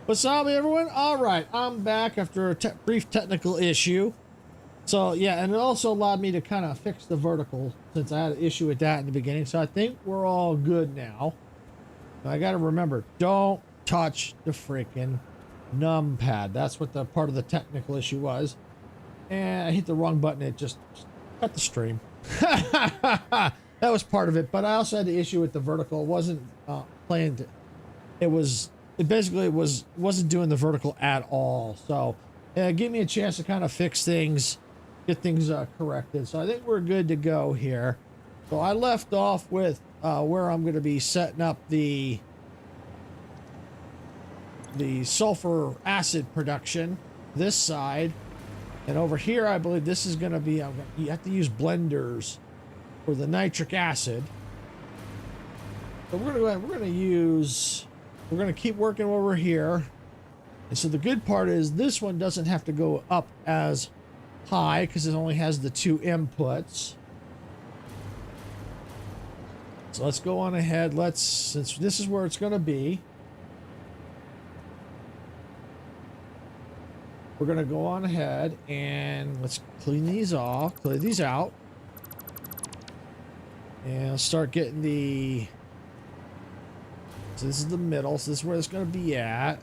What's up, everyone? All right, I'm back after a brief technical issue. So yeah, and it also allowed me to kind of fix the vertical since I had an issue with that in the beginning. So I think we're all good now. I got to remember, don't touch the freaking numpad. That's what the part of the technical issue was. And I hit the wrong button. It just cut the stream. That was part of it. But I also had the issue with the vertical. It wasn't playing. It basically wasn't doing the vertical at all. So give me a chance to kind of fix things, get things corrected. So I think we're good to go here. So I left off with where I'm going to be setting up the sulfur acid production this side, and over here I believe this is going to be you have to use blenders for the nitric acid. So we're going to go ahead, we're going to keep working over here. And so the good part is this one doesn't have to go up as high because it only has the 2 inputs. So let's go on ahead. Since this is where it's going to be, we're going to go on ahead and let's clear these out. And start getting so this is the middle. So this is where it's going to be at.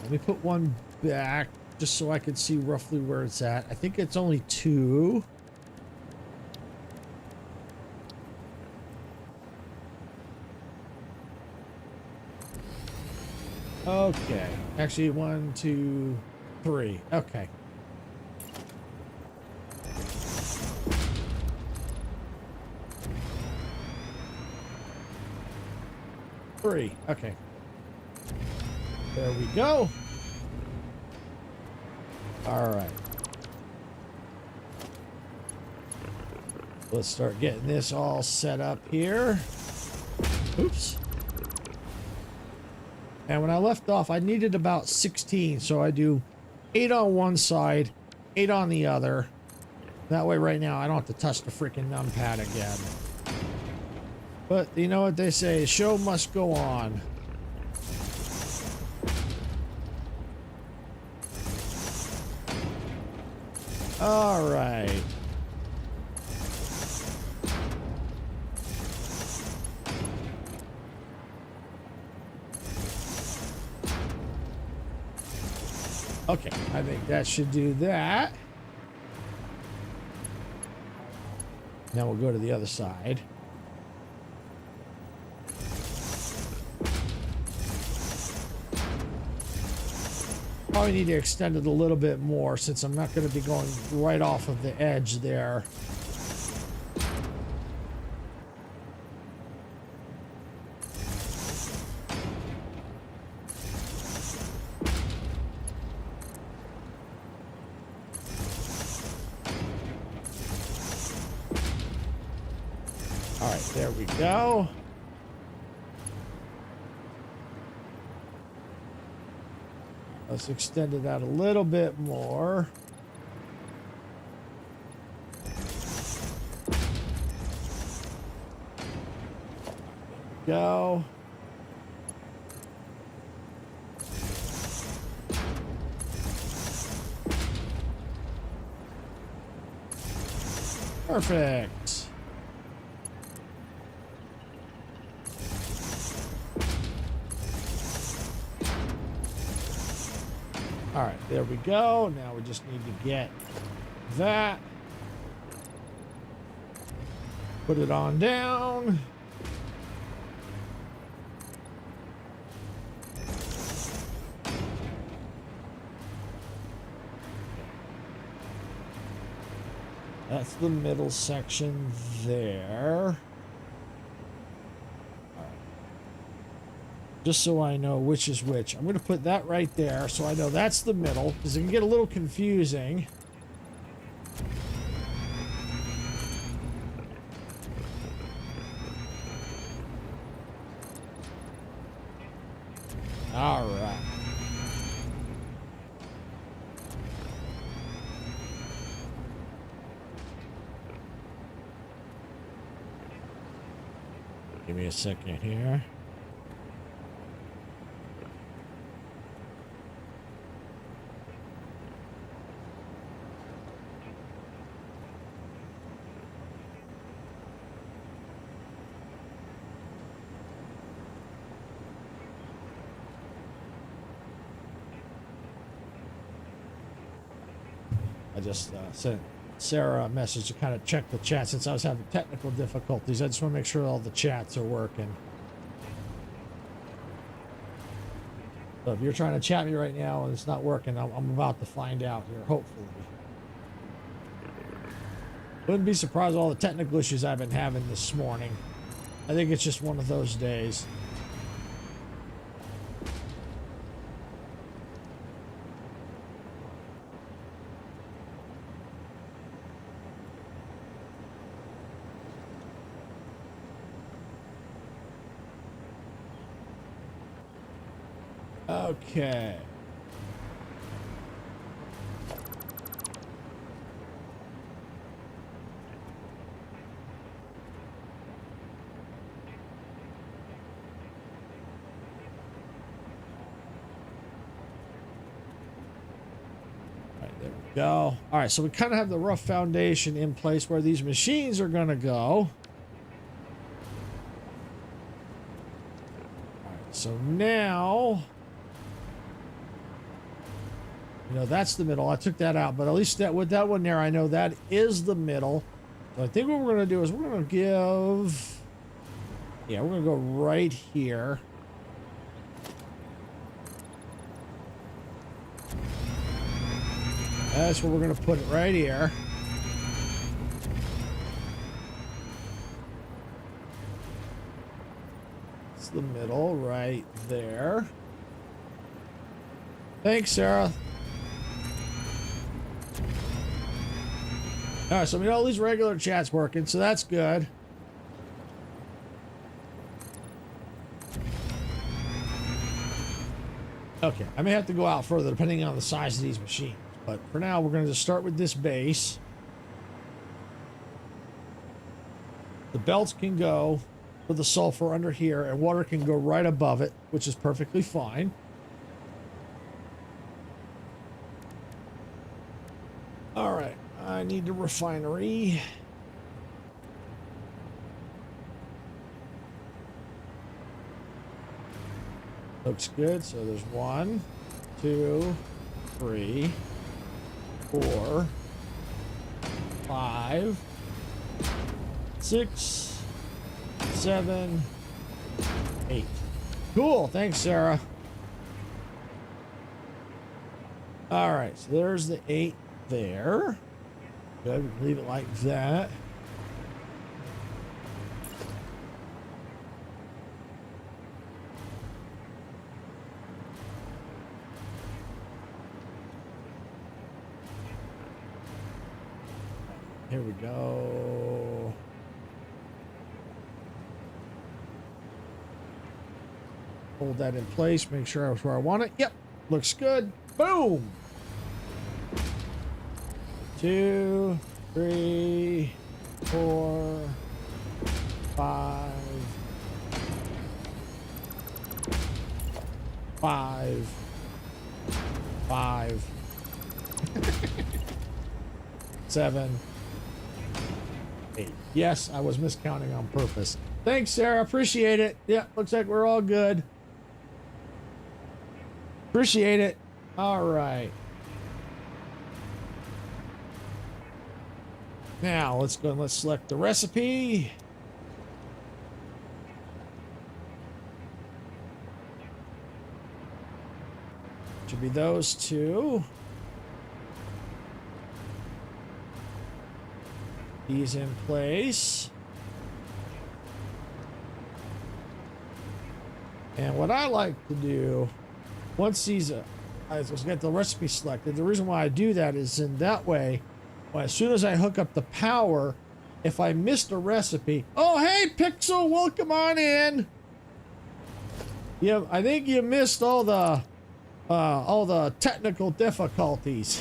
Let me put one back just so I can see roughly where it's at. I think it's only 2. Okay. Actually, 1, 2, 3. Okay. Three. Okay. There we go. All right. Let's start getting this all set up here. Oops. And when I left off, I needed about 16. So I do 8 on one side, 8 on the other. That way right now I don't have to touch the freaking numpad again. But you know what they say, show must go on. All right. Okay, I think that should do that. Now we'll go to the other side. Probably need to extend it a little bit more since I'm not going to be going right off of the edge there. All right, there we go. Let's extend it out a little bit more. Go. Perfect. All right, there we go. Now we just need to get that. Put it on down. That's the middle section there. Just so I know which is which. I'm going to put that right there so I know that's the middle, because it can get a little confusing. All right. Give me a second here. just sent Sarah a message to kind of check the chat since I was having technical difficulties. I just want to make sure all the chats are working. So if you're trying to chat me right now and it's not working, I'm about to find out here, hopefully. Wouldn't be surprised all the technical issues I've been having this morning. I think it's just one of those days. Okay. Go. All right, so we kind of have the rough foundation in place where these machines are going to go. All right, so now, you know, that's the middle. I took that out, but at least that with that one there, I know that is the middle. So I think what we're going to do is we're going to give, yeah, we're going to go right here. That's where we're going to put it, right here. It's the middle, right there. Thanks, Sarah. All right, so we got all these regular chats working, so that's good. Okay, I may have to go out further depending on the size of these machines. But for now, we're going to just start with this base. The belts can go with the sulfur under here, and water can go right above it, which is perfectly fine. All right, I need the refinery. Looks good. So there's 1, 2, 3, 4, 5, 6, 7, 8. Cool. Thanks, Sarah. All right. So there's the 8 there. Good. We can leave it like that. Here we go. Hold that in place. Make sure I was where I want it. Yep. Looks good. Boom. 2, 3, 4, 5, 5, 5, 7, 8. Yes, I was miscounting on purpose. Thanks, Sarah. Appreciate it. Yeah, looks like we're all good. Appreciate it. All right. Now, let's go and let's select the recipe. Should be those two. These in place. And what I like to do, once these, I just get the recipe selected, the reason why I do that is in that way, well, as soon as I hook up the power, if I missed a recipe, oh, hey, Pixel, welcome on in. Yeah, I think you missed all the technical difficulties.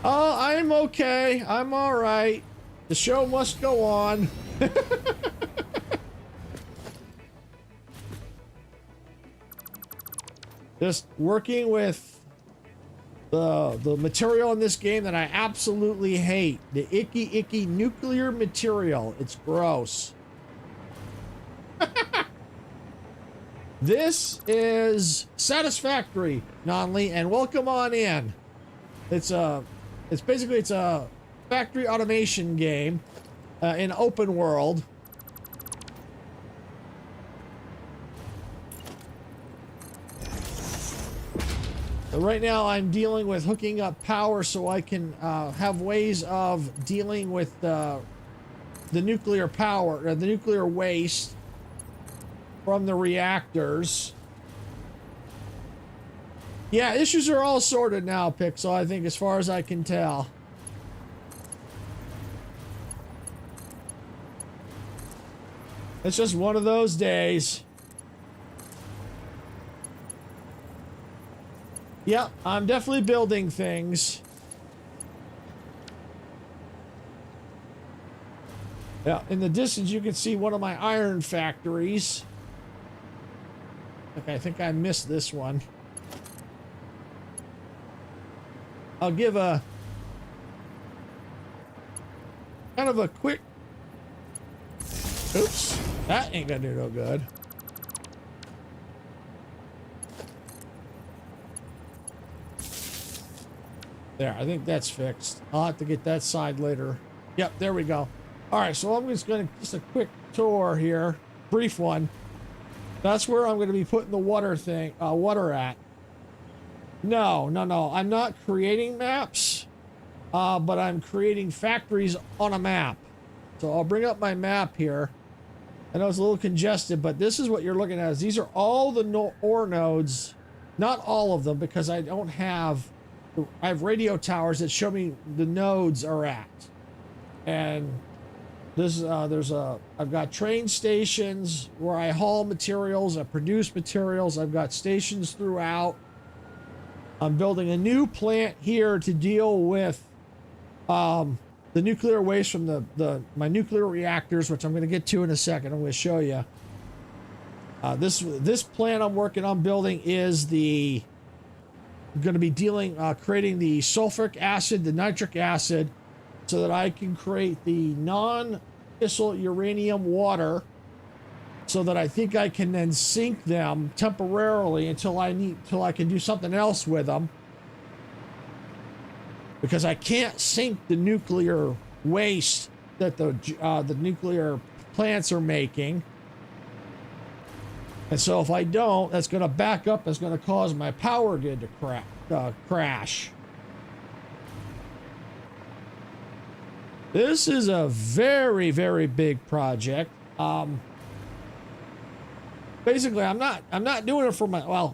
Oh, I'm okay. I'm all right. The show must go on. Just working with the material in this game that I absolutely hate. The icky nuclear material. It's gross. This is Satisfactory, Nonly, and welcome on in. It's basically a factory automation game in open world. So right now I'm dealing with hooking up power so I can have ways of dealing with the nuclear power, the nuclear waste from the reactors. Yeah, issues are all sorted now, Pixel, I think, as far as I can tell. It's just one of those days. Yep, I'm definitely building things. Yeah, in the distance you can see one of my iron factories. Okay, I think I missed this one. I'll give a kind of a quick... Oops, that ain't gonna do no good. There, I think that's fixed. I'll have to get that side later. Yep, there we go. All right, so I'm just going to just a quick tour here, brief one. That's where I'm going to be putting the water thing, water at. No, I'm not creating maps, but I'm creating factories on a map. So I'll bring up my map here. I know it's a little congested, but this is what you're looking at. These are all the ore nodes, not all of them, because I don't have. I have radio towers that show me the nodes are at, and this I've got train stations where I haul materials, I produce materials. I've got stations throughout. I'm building a new plant here to deal with the nuclear waste from my nuclear reactors, which I'm going to get to in a second. I'm going to show you. This plant I'm working on building is going to be creating the sulfuric acid, the nitric acid, so that I can create the non-fissile uranium water, so that I think I can then sink them temporarily until I can do something else with them, because I can't sink the nuclear waste that the nuclear plants are making. And so if I don't, that's going to back up. It's going to cause my power grid to crash. This is a very, very big project. Basically, I'm not doing it for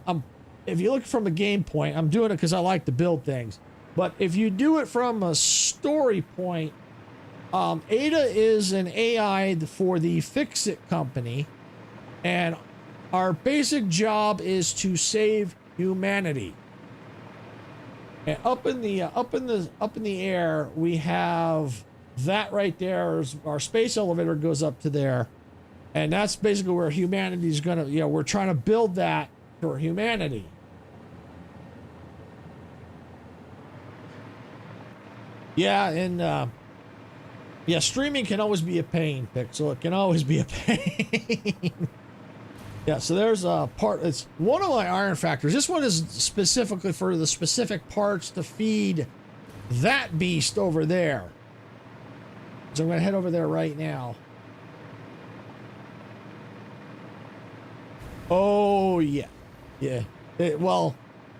if you look from a game point, I'm doing it because I like to build things. But if you do it from a story point, Ada is an AI for the Fix-It company, and our basic job is to save humanity. And up in the air, we have that right there. Our space elevator goes up to there, and that's basically where humanity is gonna. We're trying to build that for humanity. Yeah, and streaming can always be a pain, Pixel. It can always be a pain. Yeah, so there's a part. It's one of my iron factories. This one is specifically for the specific parts to feed that beast over there. So I'm going to head over there right now. Oh yeah, yeah.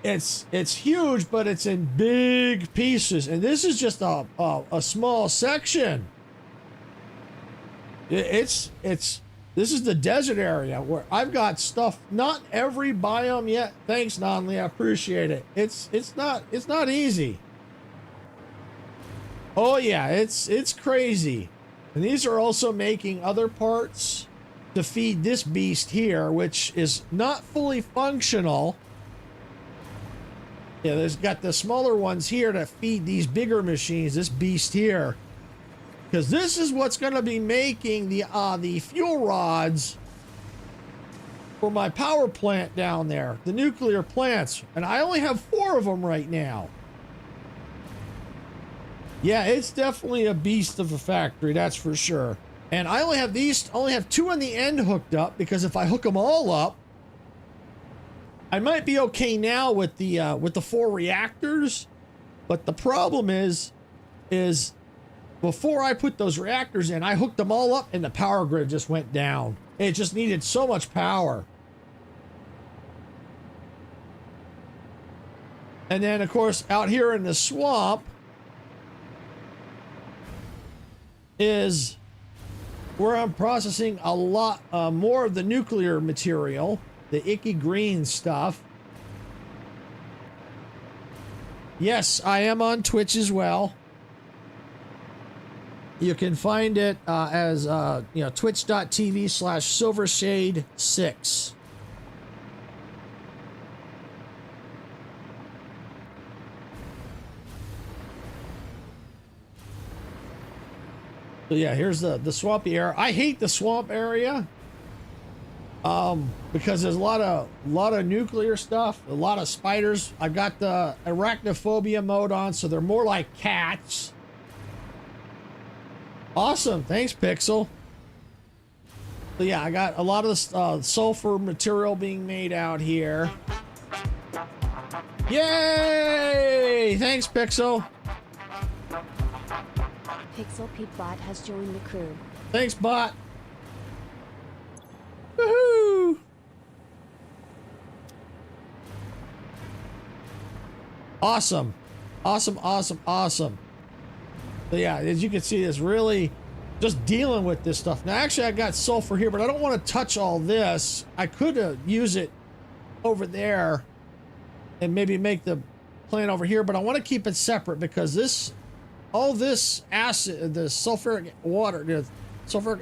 It's huge, but it's in big pieces, and this is just a small section. This is the desert area where I've got stuff. Not every biome yet. Thanks, Nonly. I appreciate it. It's not easy. Oh yeah, it's crazy. And these are also making other parts to feed this beast here, which is not fully functional. Yeah, there's got the smaller ones here to feed these bigger machines, this beast here. Because this is what's going to be making the fuel rods for my power plant down there, the nuclear plants. And I only have 4 of them right now. Yeah, it's definitely a beast of a factory, that's for sure. And I only have 2 on the end hooked up, because if I hook them all up, I might be okay now with the 4 reactors, but the problem is before I put those reactors in, I hooked them all up and the power grid just went down. It just needed so much power. And then, of course, out here in the swamp is where I'm processing a lot more of the nuclear material, the icky green stuff. Yes, I am on Twitch as well. You can find it as twitch.tv/silvershade6. So yeah, here's the swampy area. I hate the swamp area because there's a lot of nuclear stuff, a lot of spiders. I've got the arachnophobia mode on, so they're more like cats. Awesome, thanks, Pixel. So yeah, I got a lot of sulfur material being made out here. Yay! Thanks, Pixel. Pixel Pete Bot has joined the crew. Thanks, Bot. Woohoo! Awesome. Awesome, awesome, awesome. So yeah, as you can see, it's really just dealing with this stuff. Now, actually, I got sulfur here, but I don't want to touch all this. I could use it over there and maybe make the plant over here, but I want to keep it separate because all this acid, the sulfuric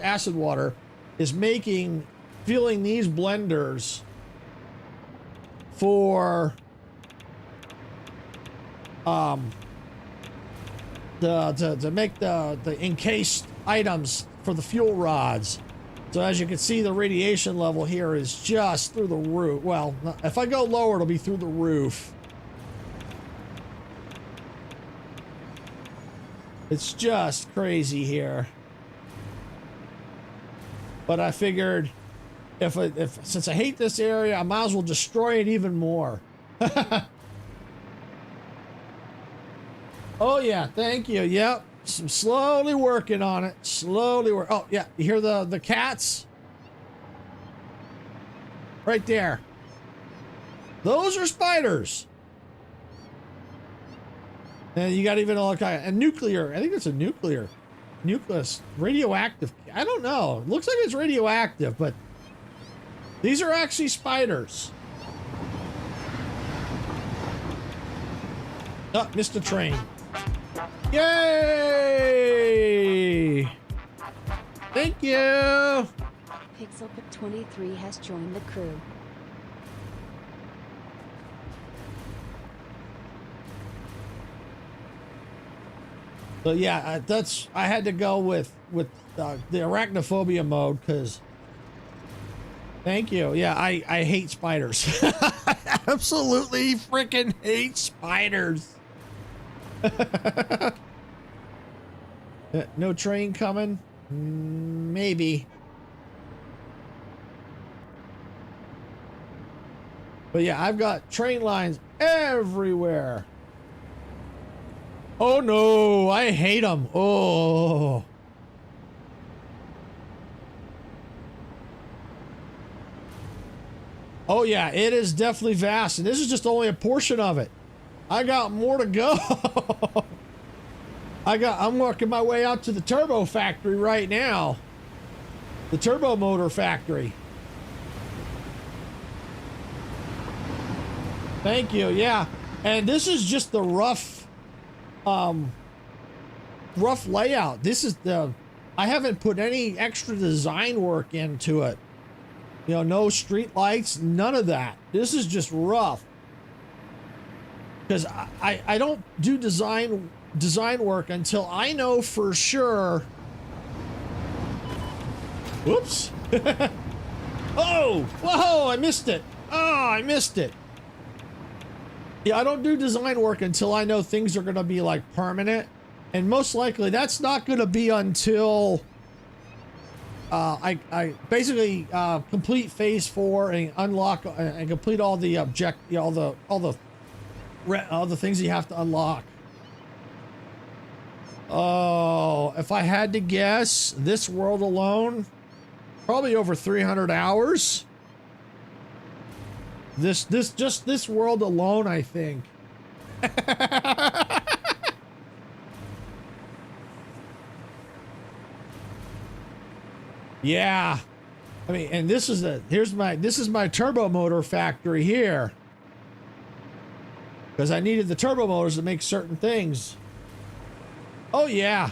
acid water is filling these blenders for to make the encased items for the fuel rods. So as you can see, the radiation level here is just through the roof. Well, if I go lower, it'll be through the roof. It's just crazy here. But I figured since I hate this area, I might as well destroy it even more. Oh yeah, thank you. Yep. I'm slowly working on it. Oh yeah, you hear the cats? Right there. Those are spiders. And you got even all kind of nuclear. I think it's a nucleus, radioactive. I don't know. It looks like it's radioactive, but these are actually spiders. Oh, missed a train. Yay! Thank you. Pixelpip23 has joined the crew. So yeah, I had to go with the arachnophobia mode because. Thank you. Yeah, I hate spiders. I absolutely freaking hate spiders. No train coming? Maybe. But yeah, I've got train lines everywhere. Oh no, I hate them. Oh. Oh yeah, it is definitely vast, and this is just only a portion of it. I got more to go. I'm working my way out to the turbo factory right now. The turbo motor factory. Thank you, yeah. And this is just the rough layout. This is I haven't put any extra design work into it. You know, no street lights, none of that. This is just rough. Because I don't do design work until I know for sure. Whoops. Oh, whoa, I missed it. Oh, I missed it. Yeah, I don't do design work until I know things are going to be like permanent. And most likely that's not going to be until I basically complete phase 4 and unlock and complete all the all the things you have to unlock. Oh, if I had to guess, this world alone, probably over 300 hours. Just this world alone, I think. Yeah. I mean, and this is my turbo motor factory here. Because I needed the turbo motors to make certain things. Oh yeah.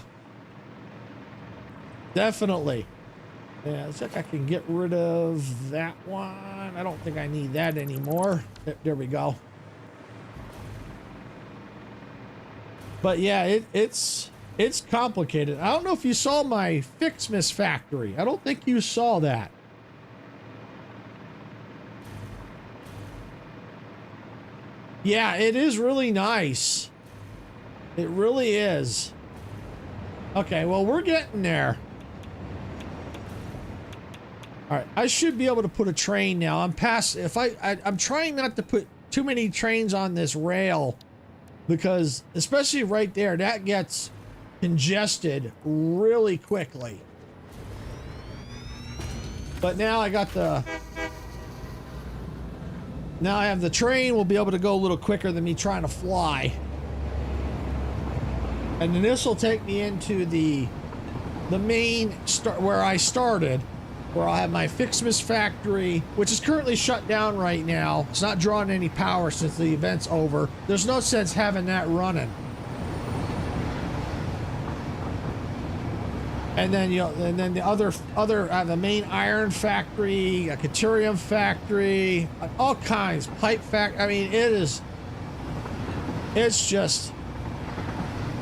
Definitely. Yeah, looks like I can get rid of that one. I don't think I need that anymore. There we go. But yeah, it's complicated. I don't know if you saw my Ficmas factory. I don't think you saw that. Yeah, it is really nice. It really is. Okay, well, we're getting there. All right, I should be able to put a train now. I'm past, I'm trying not to put too many trains on this rail because especially right there, that gets congested really quickly. But now I got now I have the train. We'll be able to go a little quicker than me trying to fly. And then this will take me into the main where I started, where I'll have my Ficmas factory, which is currently shut down right now. It's not drawing any power since the event's over. There's no sense having that running. And then the other the main iron factory, a Caterium factory, all kinds, pipe factory. I mean, it's just.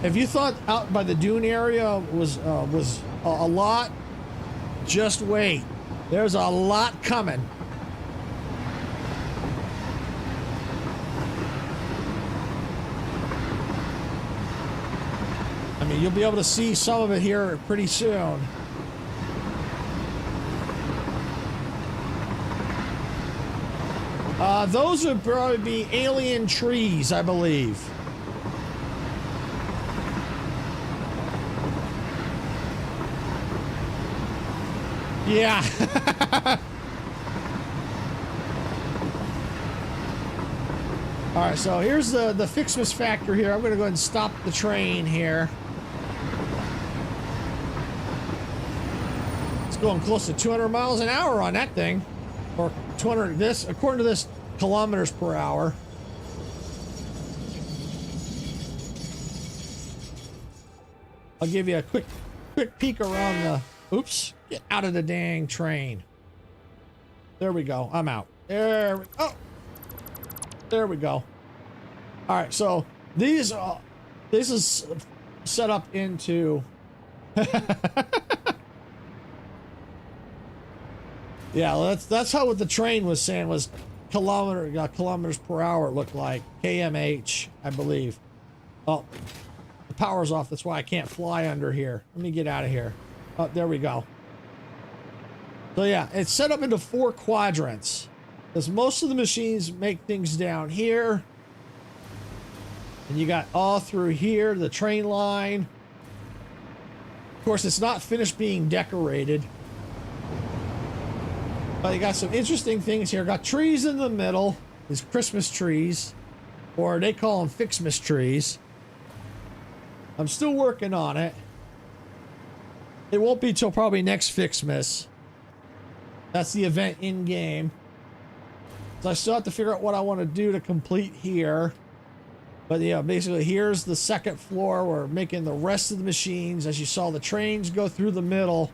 If you thought out by the dune area was a lot, just wait. There's a lot coming. I mean, you'll be able to see some of it here pretty soon. Those would probably be alien trees, I believe. Yeah. All right, so here's the Ficmas factory here. I'm going to go ahead and stop the train here. It's going close to 200 miles an hour on that thing. Or 200, according to this, kilometers per hour. I'll give you a quick peek around the... Oops. Get out of the dang train. There we go. I'm out. There we go. Oh. There we go. All right. So this is set up into... Yeah, that's how what the train was saying was kilometers per hour looked like. kmh, I believe. Oh, the power's off. That's why I can't fly under here. Let me get out of here. Oh, there we go. So yeah, it's set up into 4 quadrants. Because most of the machines make things down here. And you got all through here, the train line. Of course, it's not finished being decorated. But you got some interesting things here. Got trees in the middle. These Christmas trees. Or they call them Ficmas trees. I'm still working on it. It won't be till probably next Ficmas. That's the event in-game. So I still have to figure out what I want to do to complete here. But yeah, basically here's the second floor. We're making the rest of the machines. As you saw, the trains go through the middle.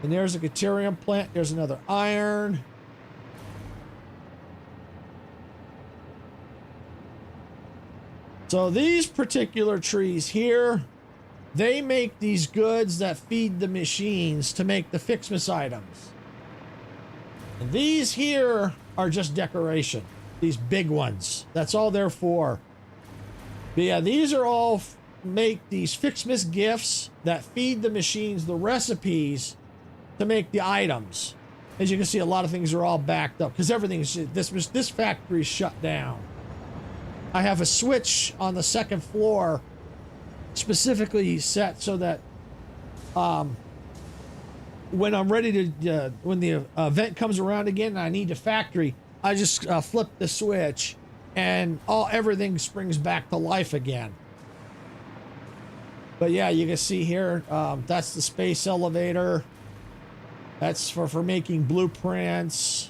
And there's a Caterium plant. There's another iron. So these particular trees here, they make these goods that feed the machines to make the Ficmas items. And these here are just decoration. These big ones. That's all they're for. But yeah, these are all make these Ficmas gifts that feed the machines the recipes to make the items. As you can see, a lot of things are all backed up because everything's this factory's shut down. I have a switch on the second floor specifically set so that when I'm ready to when the event comes around again and I need the factory, I just flip the switch and everything springs back to life again. But yeah, you can see here, that's the space elevator. That's for making blueprints.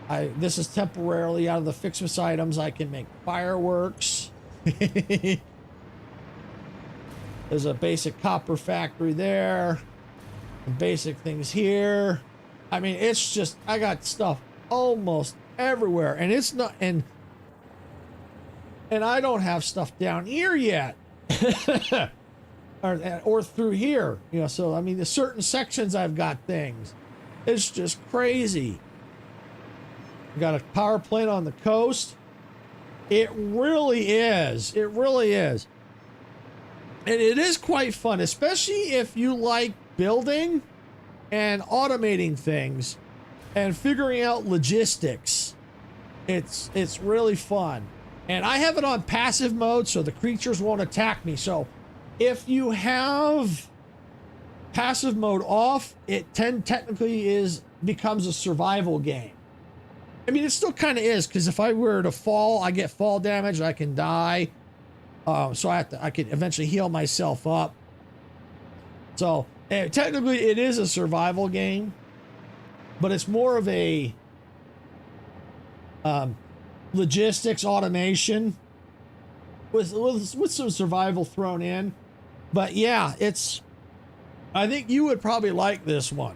This is temporarily out of the Ficmas items. I can make fireworks. There's a basic copper factory there. Basic things here. I mean, it's just, I got stuff almost everywhere, and it's not, and I don't have stuff down here yet. or through here, you know. So I mean, the certain sections I've got things. It's just crazy. Got a power plant on the coast. It really is. It really is. And it is quite fun, especially if you like building and automating things and figuring out logistics. It's really fun. And I have it on passive mode so the creatures won't attack me. So if you have passive mode off, it technically becomes a survival game. I mean, it still kind of is, because if I were to fall, I get fall damage, I can die. So I could eventually heal myself up. So technically it is a survival game, but it's more of a logistics automation with some survival thrown in. But yeah, I think you would probably like this one,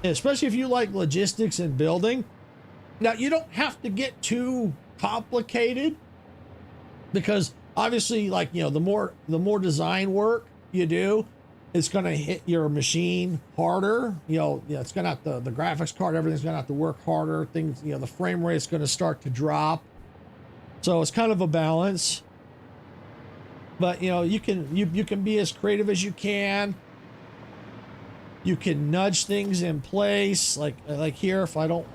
especially if you like logistics and building. Now, you don't have to get too complicated, because obviously, like, you know, the more design work you do, it's going to hit your machine harder. You know, it's going to have the graphics card, everything's going to have to work harder. Things, you know, the frame rate's going to start to drop. So it's kind of a balance. But, you know, you can be as creative as you can. You can nudge things in place, like here. If I don't,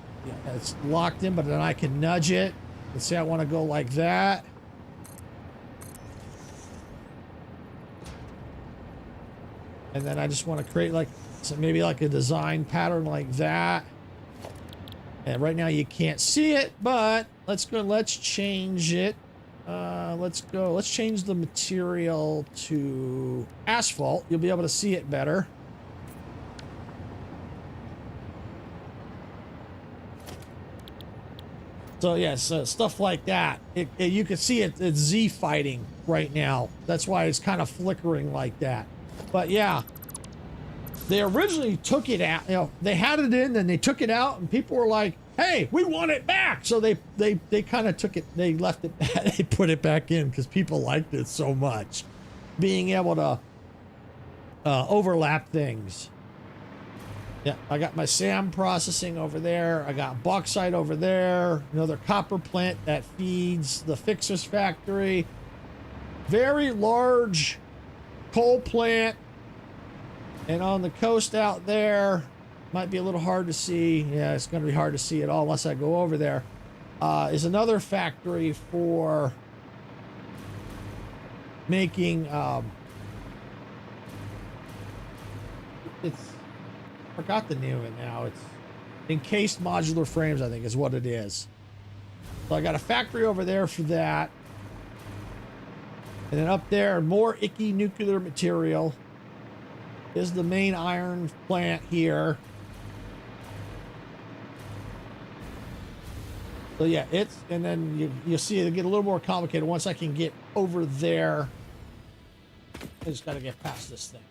it's locked in, but then I can nudge it. Let's say I want to go like that. And then I just want to create maybe like a design pattern like that. And right now you can't see it, but let's change it. Let's change the material to asphalt. You'll be able to see it better. So yes, stuff like that. You can see it's Z fighting right now. That's why it's kind of flickering like that. But yeah, they originally took it out. You know, they had it in, then they took it out, and people were like, "Hey, we want it back!" So they kind of took it. They left it. They put it back in because people liked it so much, being able to overlap things. Yeah, I got my sand processing over there. I got bauxite over there. Another copper plant that feeds the Ficmas factory. Very large coal plant. And on the coast out there, might be a little hard to see. Yeah, it's going to be hard to see at all unless I go over there. Is another factory for making I forgot the name of it now. It's encased modular frames, I think is what it is. So I got a factory over there for that. And then up there, more icky nuclear material. Is the main iron plant here. So yeah, and then you'll see it get a little more complicated once I can get over there. I just got to get past this thing.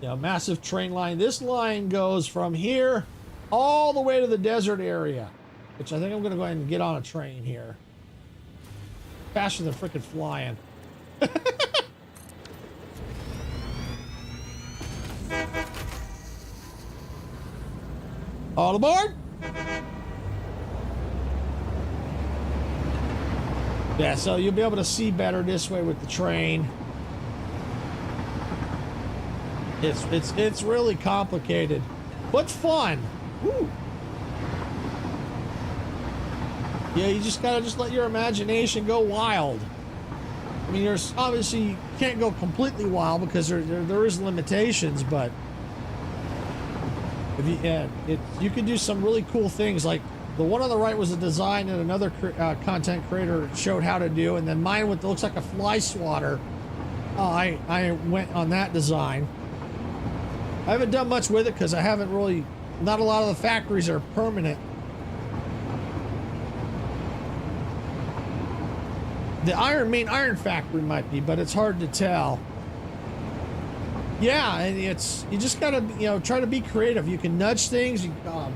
Yeah, massive train line. This line goes from here all the way to the desert area, which I think I'm going to go ahead and get on a train here. Faster than freaking flying. All aboard. Yeah, so you'll be able to see better this way with the train. It's really complicated, but fun. Woo. Yeah, you just gotta let your imagination go wild. I mean, there's obviously you can't go completely wild because there is limitations, but if you can do some really cool things. Like the one on the right was a design that another content creator showed how to do, and then mine with looks like a fly swatter. I went on that design. I haven't done much with it because I haven't really. Not a lot of the factories are permanent. The main iron factory might be, but it's hard to tell. Yeah, and you just gotta try to be creative. You can nudge things, you can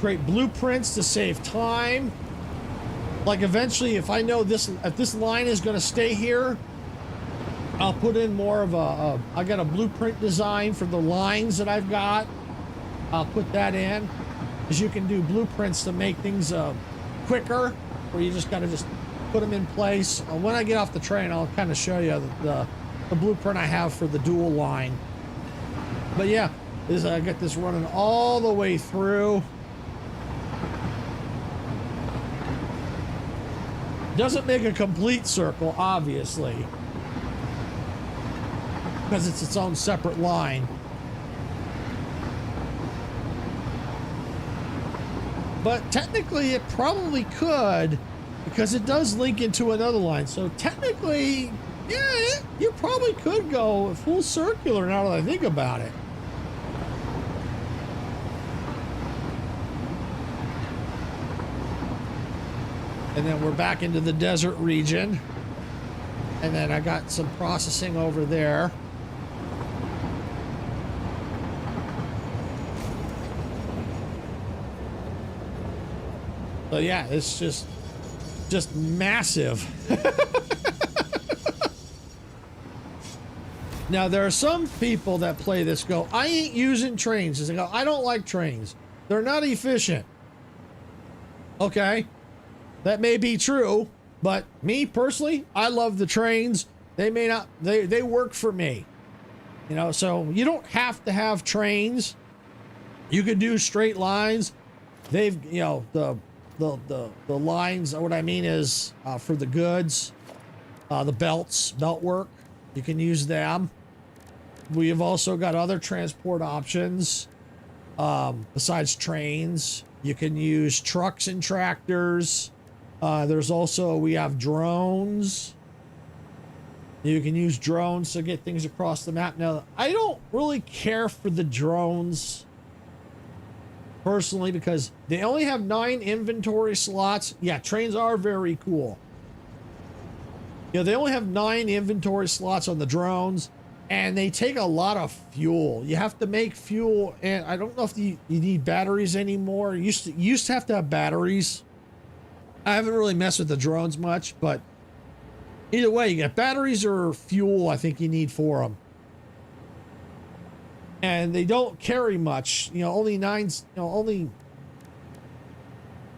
create blueprints to save time. Like eventually, if I know if this line is going to stay here, I'll put in more of I got a blueprint design for the lines that I've got. I'll put that in, because you can do blueprints to make things quicker, where you just got to put them in place. When I get off the train, I'll kind of show you the blueprint I have for the dual line. But yeah, I got this running all the way through. Doesn't make a complete circle, obviously, because it's its own separate line. But technically it probably could, because it does link into another line. So technically, yeah, you probably could go full circular now that I think about it. And then we're back into the desert region. And then I got some processing over there. So yeah, it's just massive. Now there are some people that play this go, I ain't using trains. They go, I don't like trains. They're not efficient. Okay, that may be true, but me personally, I love the trains. They may not, they work for me. So you don't have to have trains. You could do straight lines. They've, the lines, what I mean is for the goods, the belt work, you can use them. We have also got other transport options besides trains. You can use trucks and tractors. We have drones. You can use drones to get things across the map. Now, I don't really care for the drones personally, because they only have 9 inventory slots. Yeah, trains are very cool. They only have 9 inventory slots on the drones, and they take a lot of fuel. You have to make fuel, and I don't know if you need batteries anymore. You used to have to have batteries. I haven't really messed with the drones much, but either way, you got batteries or fuel, I think you need for them. And they don't carry much, only 9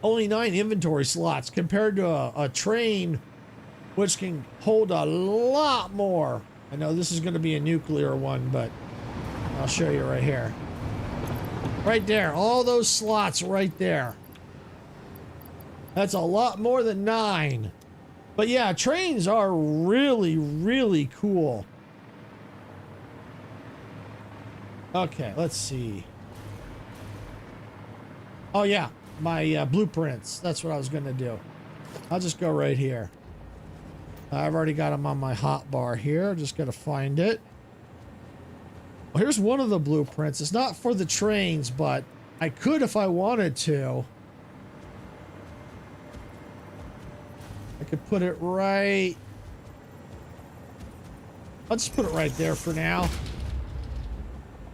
inventory slots compared to a train, which can hold a lot more. I know this is going to be a nuclear one, but I'll show you right here. Right there, all those slots right there. That's a lot more than 9. But yeah, trains are really, really cool. Okay, let's see. Oh yeah, my blueprints. That's what I was going to do. I'll just go right here. I've already got them on my hotbar here. Just got to find it. Well, here's one of the blueprints. It's not for the trains, but I could if I wanted to. I could put it right. I'll just put it right there for now.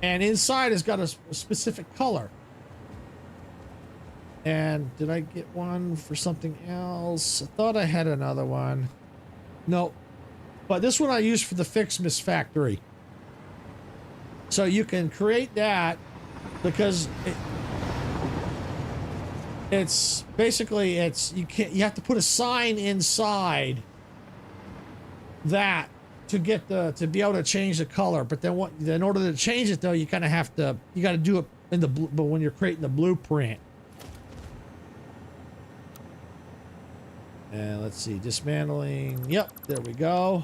And inside has got a specific color. And did I get one for something else? I thought I had another one. Nope. But this one I used for the Ficmas factory. So you can create that because It's basically, you have to put a sign inside that to get to be able to change the color. But then in order to change it though, you kind of have to, you got to do it in but when you're creating the blueprint. And let's see, dismantling. Yep, there we go.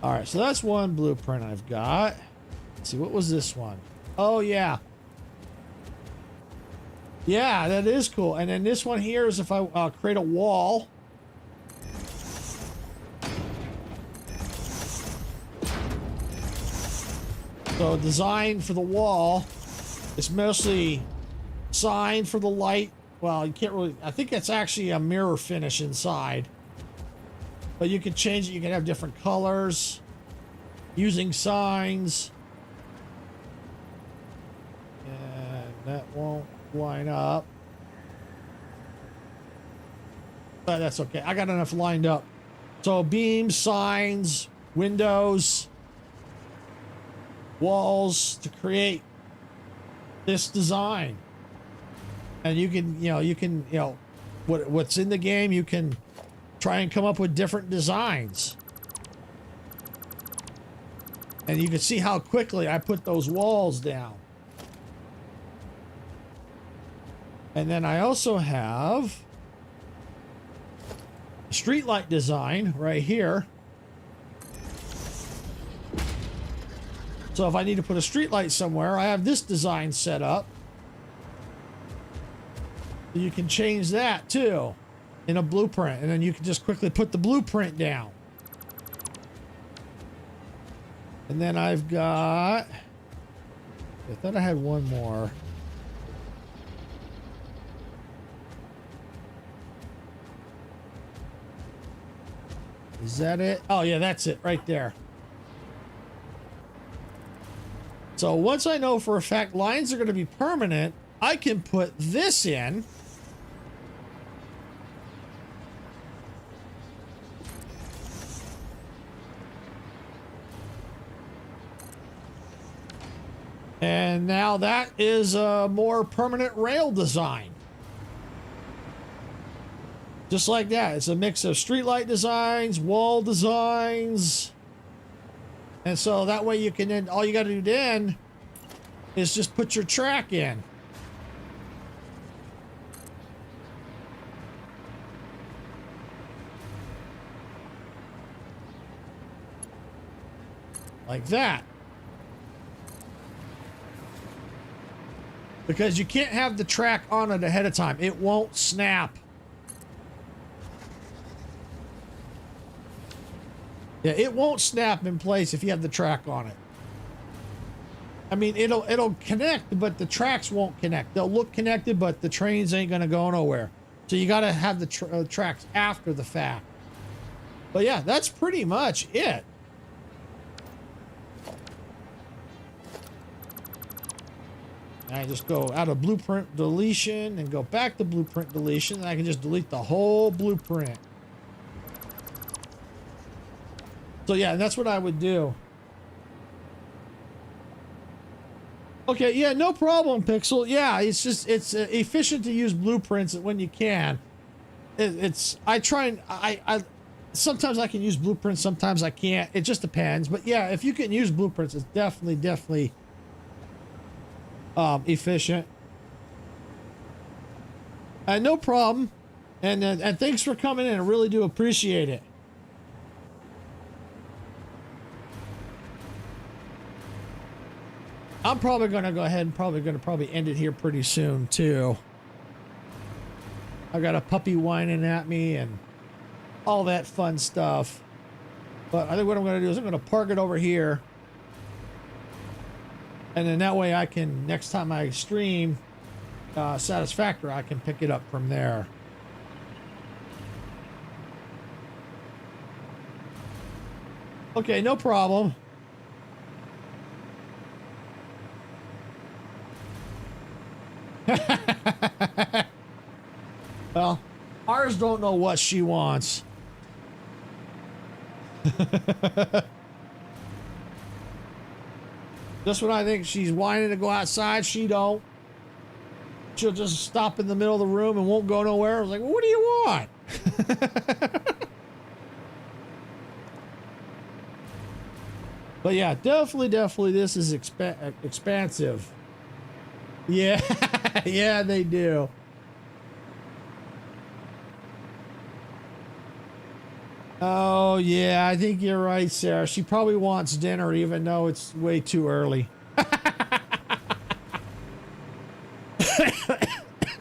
All right, so that's one blueprint I've got. Let's see, what was this one? Oh yeah. Yeah, that is cool. And then this one here is if I create a wall. So design for the wall is mostly sign for the light. Well, you can't really, I think it's actually a mirror finish inside. But you can change it. You can have different colors using signs. And that won't line up. But that's okay. I got enough lined up. So beams, signs, windows, walls to create this design. And you can, what's in the game, you can try and come up with different designs. And you can see how quickly I put those walls down. And then I also have a streetlight design right here. So if I need to put a streetlight somewhere, I have this design set up. You can change that too in a blueprint, and then you can just quickly put the blueprint down. And then I've got, I thought I had one more. Is that it? Oh yeah, that's it right there. So once I know for a fact lines are going to be permanent, I can put this in. And now that is a more permanent rail design. Just like that. It's a mix of streetlight designs, wall designs. And so that way you can then, all you got to do then is just put your track in. Like that. Because you can't have the track on it ahead of time. It won't snap. Yeah, it won't snap in place if you have the track on it. I mean, it'll connect, but the tracks won't connect. They'll look connected, but the trains ain't gonna go nowhere. So you gotta have the tracks after the fact. But yeah, that's pretty much it. I just go out of blueprint deletion and go back to blueprint deletion, and I can just delete the whole blueprint. So yeah, that's what I would do. Okay, yeah, no problem, Pixel. Yeah, it's just, it's efficient to use blueprints when you can. I try and, I sometimes I can use blueprints, sometimes I can't. It just depends. But yeah, if you can use blueprints, it's definitely efficient. No problem. And thanks for coming in. I really do appreciate it. I'm probably going to go ahead and probably end it here pretty soon too. I got a puppy whining at me and all that fun stuff. But I think what I'm going to do is I'm going to park it over here. And then that way I can, next time I stream Satisfactory, I can pick it up from there. Okay, no problem. Well, ours don't know what she wants. Just when I think she's whining to go outside, she don't. she'll just stop in the middle of the room and won't go nowhere. I was like, well, what do you want? But yeah, definitely this is expansive. Yeah, yeah, they do. Oh, yeah, I think you're right, Sarah. She probably wants dinner even though it's way too early.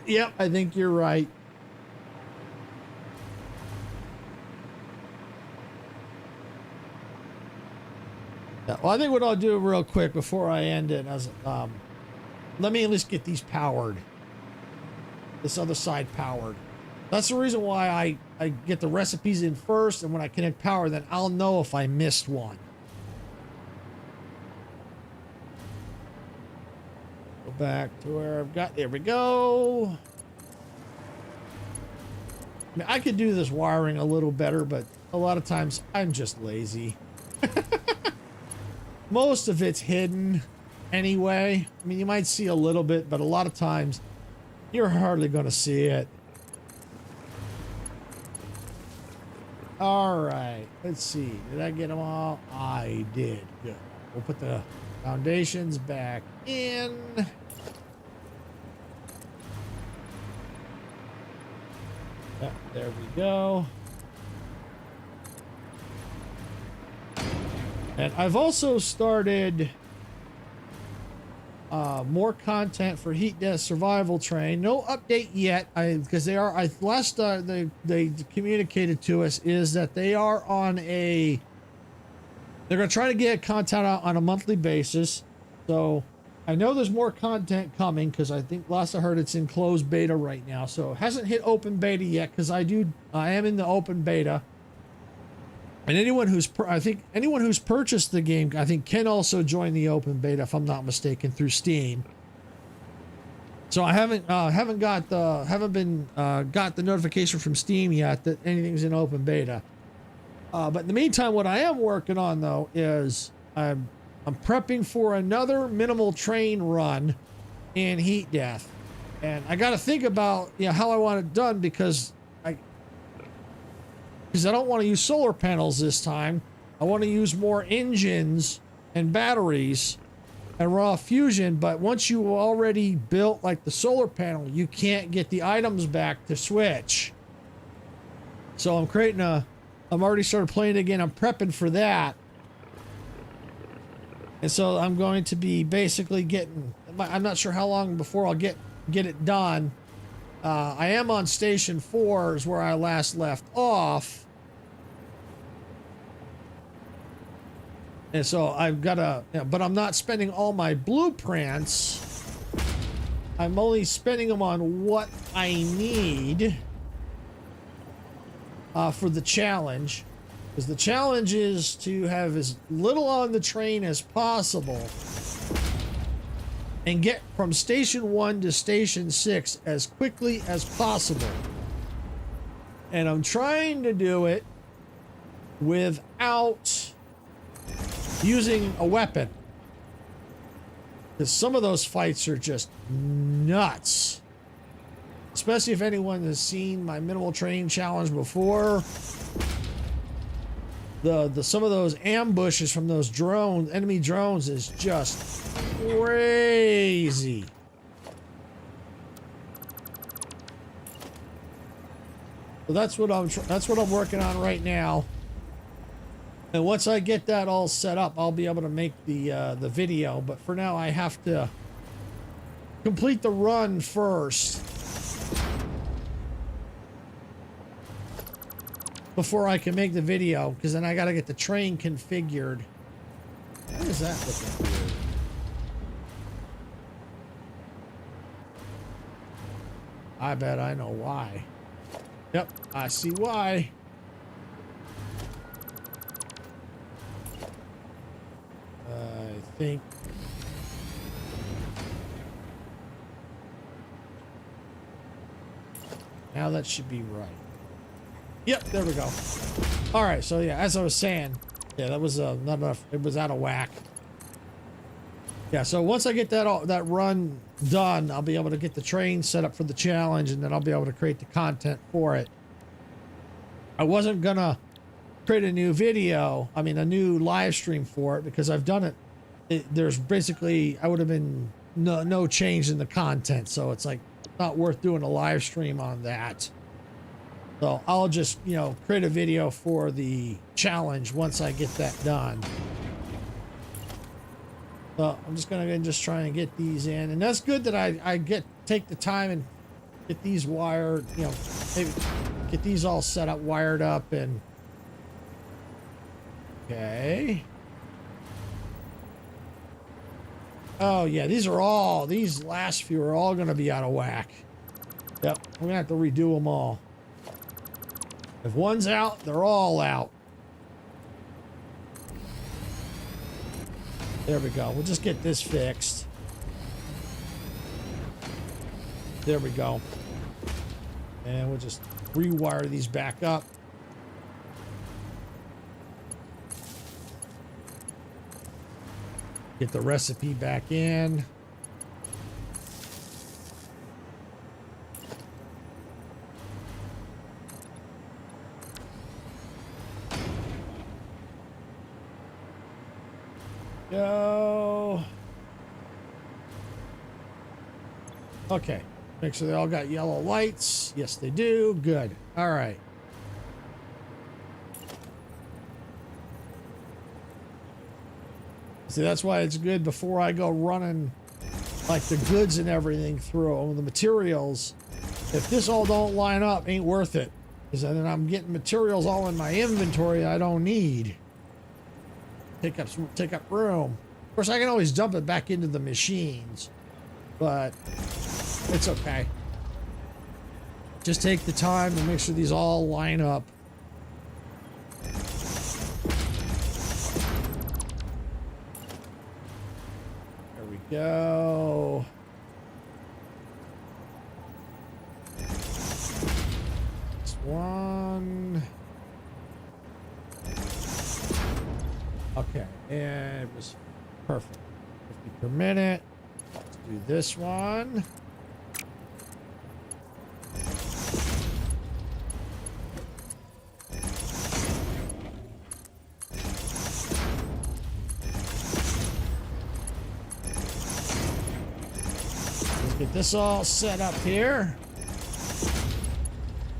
Yep, I think you're right. Yeah, well, I think what I'll do real quick before I end it is, let me at least get these powered. This other side powered. That's the reason why I get the recipes in first, and when I connect power, then I'll know if I missed one. Go back to where I've got, there we go. I mean, I could do this wiring a little better, but a lot of times I'm just lazy. Most of it's hidden anyway. I mean, you might see a little bit, but a lot of times you're hardly going to see it. All right, let's see. Did I get them all? I did. Good. We'll put the foundations back in. Yeah, there we go. And I've also started more content for Heat Death Survival Train. No update yet, because they are. Last they communicated to us is that they are on a. They're gonna try to get content out on a monthly basis. So I know there's more content coming because I think last I heard it's in closed beta right now. So it hasn't hit open beta yet because I am in the open beta. And anyone who's purchased the game, I think, can also join the open beta, if I'm not mistaken, through Steam. So I haven't got the notification from Steam yet that anything's in open beta. But in the meantime, what I am working on though is I'm prepping for another minimal train run in Heat Death, and I got to think about how I want it done because I don't want to use solar panels this time. I want to use more engines and batteries and raw fusion, but once you already built like the solar panel, you can't get the items back to switch. So I'm already started playing again. I'm prepping for that. And so I'm going to be basically I'm not sure how long before I'll get it done. I am on station 4 is where I last left off. And so I've got but I'm not spending all my blueprints. I'm only spending them on what I need for the challenge. Because the challenge is to have as little on the train as possible and get from station 1 to station 6 as quickly as possible. And I'm trying to do it without using a weapon. Because some of those fights are just nuts. Especially if anyone has seen my minimal train challenge before. Some of those ambushes from those enemy drones is just crazy. So that's what I'm working on right now. And once I get that all set up, I'll be able to make the video. But for now, I have to complete the run first before I can make the video, because then I got to get the train configured. What is that looking weird? I bet I know why. Yep, I see why. I think. Now that should be right. Yep, there we go. All right, so yeah, as I was saying, yeah, that was not enough. It was out of whack. Yeah, so once I get that run done, I'll be able to get the train set up for the challenge, and then I'll be able to create the content for it. I wasn't gonna create a new video, I mean a new live stream for it, because I've done it. There's basically, I would have been no change in the content, so it's like not worth doing a live stream on that. So I'll just, you know, create a video for the challenge once I get that done. So I'm just gonna just try and get these in, and that's good that I take the time and get these wired, you know, maybe get these all set up, wired up, and okay. Oh yeah, these last few are all gonna be out of whack. Yep, we're gonna have to redo them all. If one's out, they're all out. There we go. We'll just get this fixed. There we go. And we'll just rewire these back up. Get the recipe back in. Go. Okay. Make sure they all got yellow lights. Yes, they do. Good. All right. See, that's why it's good before I go running like the goods and everything through the materials. If this all don't line up, ain't worth it. Because then I'm getting materials all in my inventory I don't need. Take up room. Of course, I can always dump it back into the machines, but it's okay. Just take the time to make sure these all line up. There we go. Next one. Okay, and it was perfect. 50 per minute. Let's do this one. Let's get this all set up here.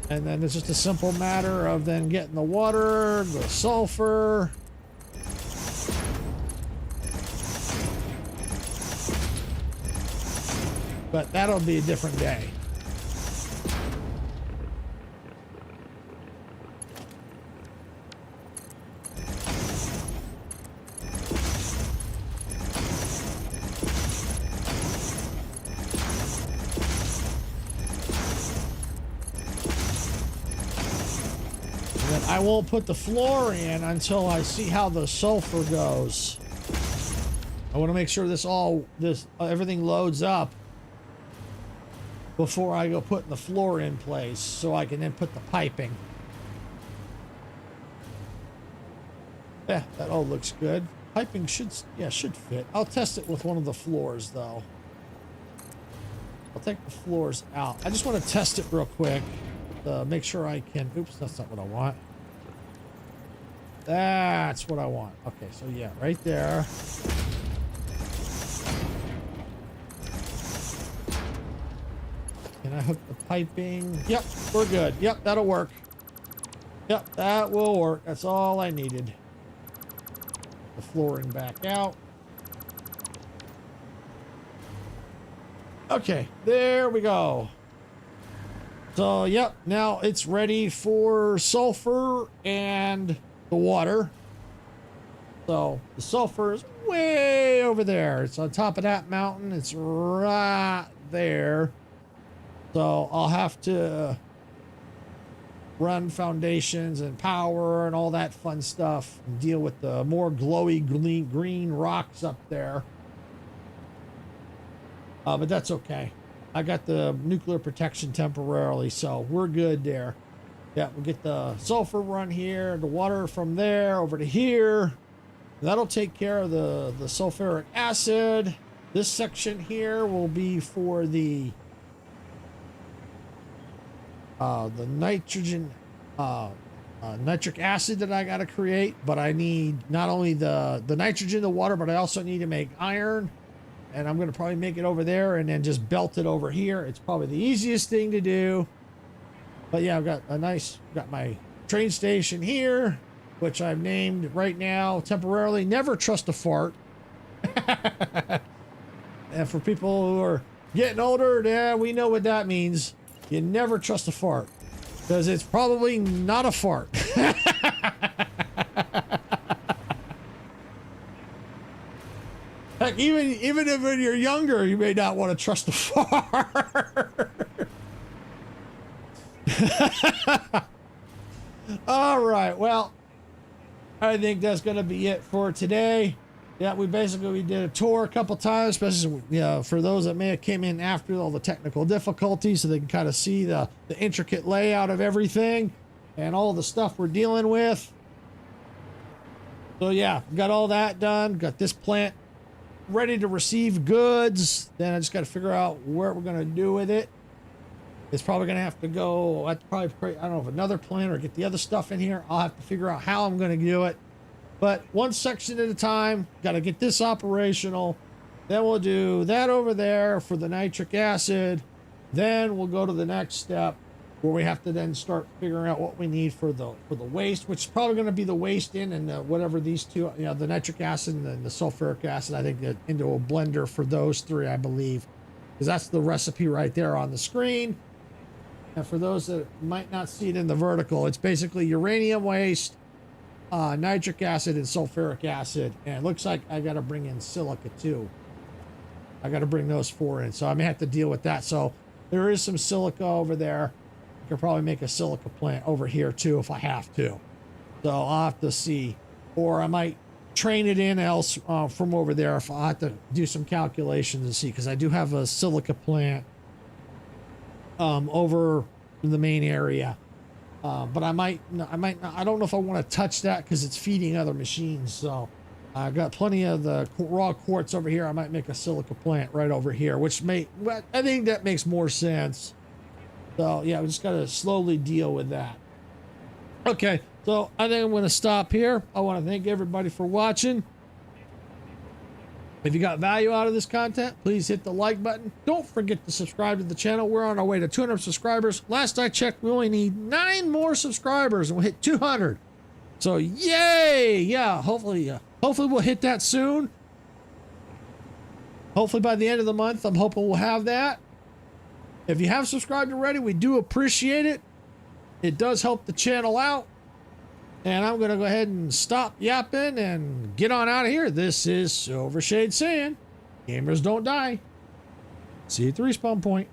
And then it's just a simple matter of then getting the water, the sulfur. But that'll be a different day. And then I won't put the floor in until I see how the sulfur goes. I want to make sure everything loads up before I go putting the floor in place, so I can then put the piping. Yeah, that all looks good. Piping should fit. I'll test it with one of the floors though. I'll take the floors out. I just want to test it real quick to make sure I can. Oops, that's not what I want. That's what I want. Okay, so yeah, right there. Can I hook the piping? Yep, we're good. Yep, that'll work. Yep, that will work. That's all I needed. The flooring back out. Okay, there we go. So, yep, now it's ready for sulfur and the water. So, the sulfur is way over there. It's on top of that mountain. It's right there. So I'll have to run foundations and power and all that fun stuff and deal with the more glowy green rocks up there. But that's okay. I got the nuclear protection temporarily, so we're good there. Yeah, we'll get the sulfur run here, the water from there over to here. That'll take care of the sulfuric acid. This section here will be for the nitrogen, nitric acid that I got to create, but I need not only the nitrogen, the water, but I also need to make iron, and I'm going to probably make it over there and then just belt it over here. It's probably the easiest thing to do. But yeah, I've got got my train station here, which I've named right now temporarily Never Trust a Fart. And for people who are getting older, yeah, we know what that means. You never trust a fart, because it's probably not a fart. Heck, even if when you're younger, you may not want to trust a fart. All right, well, I think that's going to be it for today. Yeah, we did a tour a couple times, especially for those that may have came in after all the technical difficulties, so they can kind of see the intricate layout of everything and all the stuff we're dealing with. So yeah, got all that done. Got this plant ready to receive goods. Then I just got to figure out what we're going to do with it. It's probably going to have to go, I don't know, if another plant or get the other stuff in here. I'll have to figure out how I'm going to do it. But one section at a time, got to get this operational. Then we'll do that over there for the nitric acid. Then we'll go to the next step where we have to then start figuring out what we need for the waste, which is probably going to be the waste and whatever these two, the nitric acid and the sulfuric acid, I think into a blender for those three, I believe, because that's the recipe right there on the screen. And for those that might not see it in the vertical, it's basically uranium waste, nitric acid, and sulfuric acid. And it looks like I got to bring in silica too. I got to bring those four in, so I may have to deal with that. So there is some silica over there. I could probably make a silica plant over here too if I have to. So I'll have to see, or I might train it in else from over there if I have to do some calculations and see, because I do have a silica plant over in the main area. But I might not, I don't know if I want to touch that because it's feeding other machines. So I've got plenty of the raw quartz over here. I might make a silica plant right over here, I think that makes more sense. So yeah, we just got to slowly deal with that. Okay, so I think I'm going to stop here. I want to thank everybody for watching. If you got value out of this content, please hit the like button. Don't forget to subscribe to the channel. We're on our way to 200 subscribers. Last I checked, we only need 9 more subscribers and we'll hit 200. So yay! Yeah, hopefully we'll hit that soon. Hopefully by the end of the month, I'm hoping we'll have that. If you have subscribed already, we do appreciate it. It does help the channel out. And I'm going to go ahead and stop yapping and get on out of here. This is Silvershade saying, gamers don't die. See you at the respawn point.